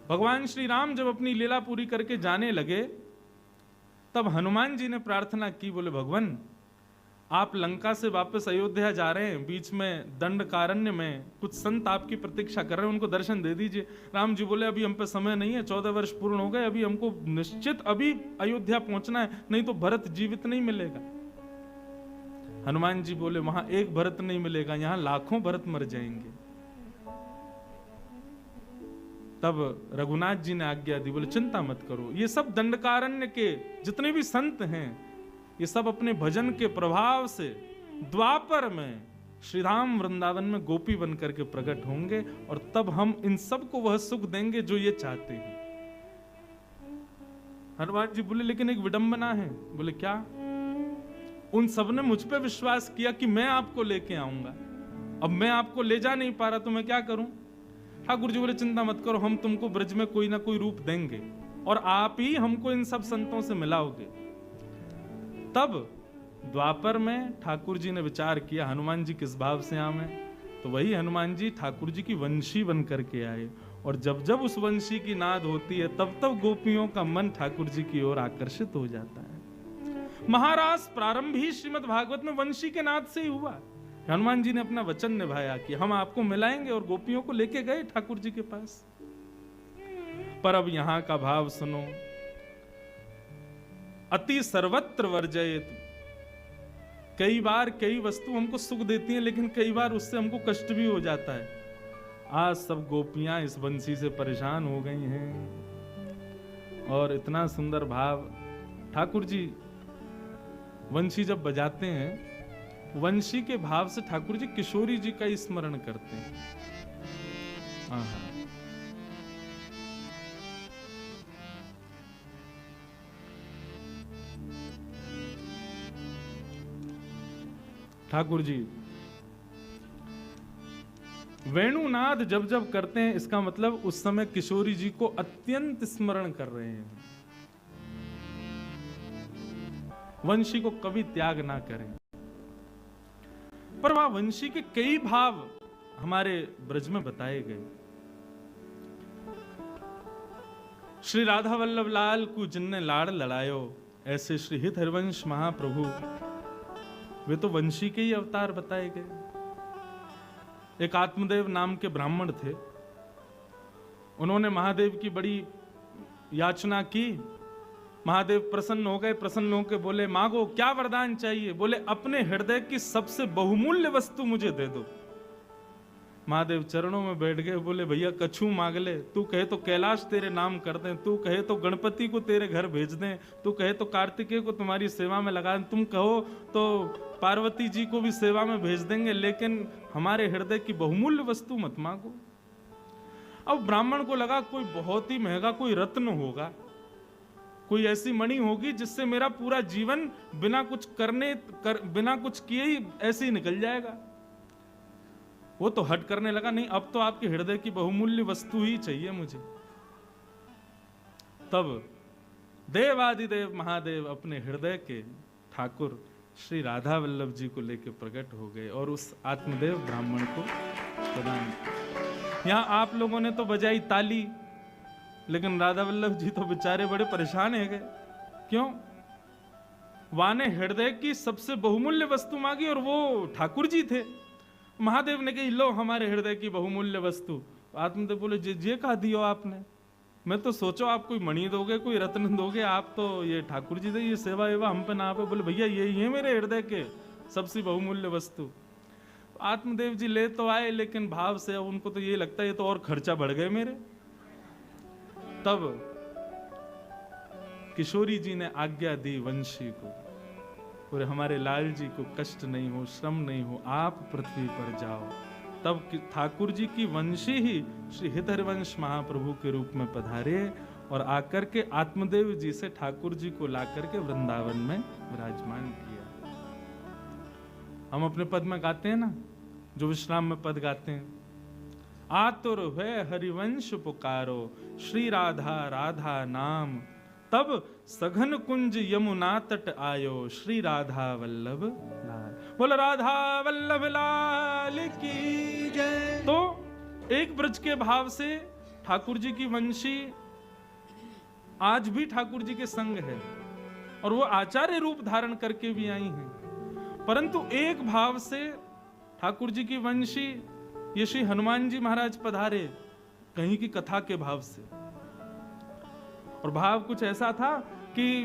भगवान श्री राम जब अपनी लीला पूरी करके जाने लगे, तब हनुमान जी ने प्रार्थना की, बोले भगवान आप लंका से वापस अयोध्या जा रहे हैं, बीच में दंडकारण्य में कुछ संत आपकी प्रतीक्षा कर रहे हैं, उनको दर्शन दे दीजिए। राम जी बोले अभी हम पे समय नहीं है, 14 वर्ष पूर्ण हो गए, अभी हमको निश्चित अभी अयोध्या पहुंचना है, नहीं तो भरत जीवित नहीं मिलेगा। हनुमान जी बोले वहां एक भरत नहीं मिलेगा, यहां लाखों भरत मर जाएंगे। तब रघुनाथ जी ने आज्ञा दी, बोले चिंता मत करो, ये सब दंडकारण्य के जितने भी संत हैं, ये सब अपने भजन के प्रभाव से द्वापर में श्री राम वृंदावन में गोपी बन करके प्रकट होंगे, और तब हम इन सब को वह सुख देंगे जो ये चाहते हैं। हनुमान जी बोले लेकिन एक विडंबना है। बोले क्या? उन सब ने मुझ पे विश्वास किया कि मैं आपको लेके आऊंगा, अब मैं आपको ले जा नहीं पा रहा तो मैं क्या करूं? ठाकुर जी बोले चिंता मत करो, हम तुमको ब्रज में कोई ना कोई रूप देंगे और आप ही हमको इन सब संतों से मिलाओगे। तब द्वापर में ठाकुर जी ने विचार किया हनुमान जी किस भाव से आवे, तो वही हनुमान जी ठाकुर जी की वंशी बन करके आए, और जब जब उस वंशी की नाद होती है तब तब गोपियों का मन ठाकुर जी की ओर आकर्षित हो जाता है। महाराज प्रारंभ ही श्रीमद् भागवत में वंशी के नाद से ही हुआ। हनुमान जी ने अपना वचन निभाया कि हम आपको मिलाएंगे, और गोपियों को लेके गए ठाकुर जी के पास। पर अब यहां का भाव सुनो, अति सर्वत्र वर्जयेत। कई बार कई वस्तु हमको सुख देती हैं, लेकिन कई बार उससे हमको कष्ट भी हो जाता है। आज सब गोपियां इस वंशी से परेशान हो गई हैं, और इतना सुंदर भाव ठाकुर जी वंशी जब बजाते हैं, वंशी के भाव से ठाकुर जी किशोरी जी का स्मरण करते हैं। ठाकुर जी वेणुनाद जब जब करते हैं, इसका मतलब उस समय किशोरी जी को अत्यंत स्मरण कर रहे हैं। वंशी को कभी त्याग ना करें। पर वहां वंशी के कई भाव हमारे ब्रज में बताए गए। श्री राधा वल्लभ लाल को जिनने लाड़ लड़ायो, ऐसे श्री हित हरिवंश महाप्रभु, वे तो वंशी के ही अवतार बताए गए। एक आत्मदेव नाम के ब्राह्मण थे, उन्होंने महादेव की बड़ी याचना की। महादेव प्रसन्न हो गए, प्रसन्न होकर बोले मांगो क्या वरदान चाहिए? बोले अपने हृदय की सबसे बहुमूल्य वस्तु मुझे दे दो। महादेव चरणों में बैठ गए, बोले भैया कछू मांग ले, तू कहे तो कैलाश तेरे नाम कर दें, तू कहे तो गणपति को तेरे घर भेज दें, तू कहे तो कार्तिकेय को तुम्हारी सेवा में लगा दें, तुम कहो तो पार्वती जी को भी सेवा में भेज देंगे, लेकिन हमारे हृदय की बहुमूल्य वस्तु मत मांगो। अब ब्राह्मण को लगा कोई बहुत ही महंगा कोई रत्न होगा, कोई ऐसी मणि होगी जिससे मेरा पूरा जीवन बिना कुछ बिना कुछ किए ही ऐसे ही निकल जाएगा। वो तो हट करने लगा, नहीं अब तो आपके हृदय की बहुमूल्य वस्तु ही चाहिए मुझे। तब देवादिदेव महादेव अपने हृदय के ठाकुर श्री राधा वल्लभ जी को लेकर प्रकट हो गए और उस आत्मदेव ब्राह्मण को प्रदान किया। यहां आप लोगों ने तो बजाई ताली, लेकिन राधा वल्लभ जी तो बेचारे बड़े परेशान है गए। क्यों? वाने हृदय की सबसे बहुमूल्य वस्तु मांगी और वो ठाकुर जी थे। महादेव ने कही लो हमारे हृदय की बहुमूल्य वस्तु। आत्मदेव बोले जे कहा दियो आपने, मैं तो सोचो आप कोई मणि दोगे, कोई रत्न दोगे, आप तो ये ठाकुर जी दे, ये सेवा एवा हम पे ना आप। बोले भैया ये मेरे हृदय के सबसे बहुमूल्य वस्तु। आत्मदेव जी ले तो आए, लेकिन भाव से उनको तो ये लगता है ये तो और खर्चा बढ़ गए मेरे। तब किशोरी जी ने आज्ञा दी वंशी को, और हमारे लाल जी को कष्ट नहीं हो, श्रम नहीं हो, आप पृथ्वी पर जाओ। तब ठाकुर जी की वंशी ही श्री हित हरिवंश महाप्रभु के रूप में पधारे और आकर के आत्मदेव जी से ठाकुर जी को ला करके वृंदावन में विराजमान किया। हम अपने पद में गाते हैं ना, जो विश्राम में पद गाते हैं, आतुर है हरिवंश पुकारो, श्री राधा राधा नाम, तब सघन कुंज यमुना तट आयो, श्री राधा वल्लभ लाल। बोल राधा वल्लभ लाल की जय। तो एक ब्रज के भाव से ठाकुर जी की वंशी आज भी ठाकुर जी के संग है और वो आचार्य रूप धारण करके भी आई हैं, परंतु एक भाव से ठाकुर जी की वंशी ये श्री हनुमान जी महाराज पधारे कहीं की कथा के भाव से। और भाव कुछ ऐसा था कि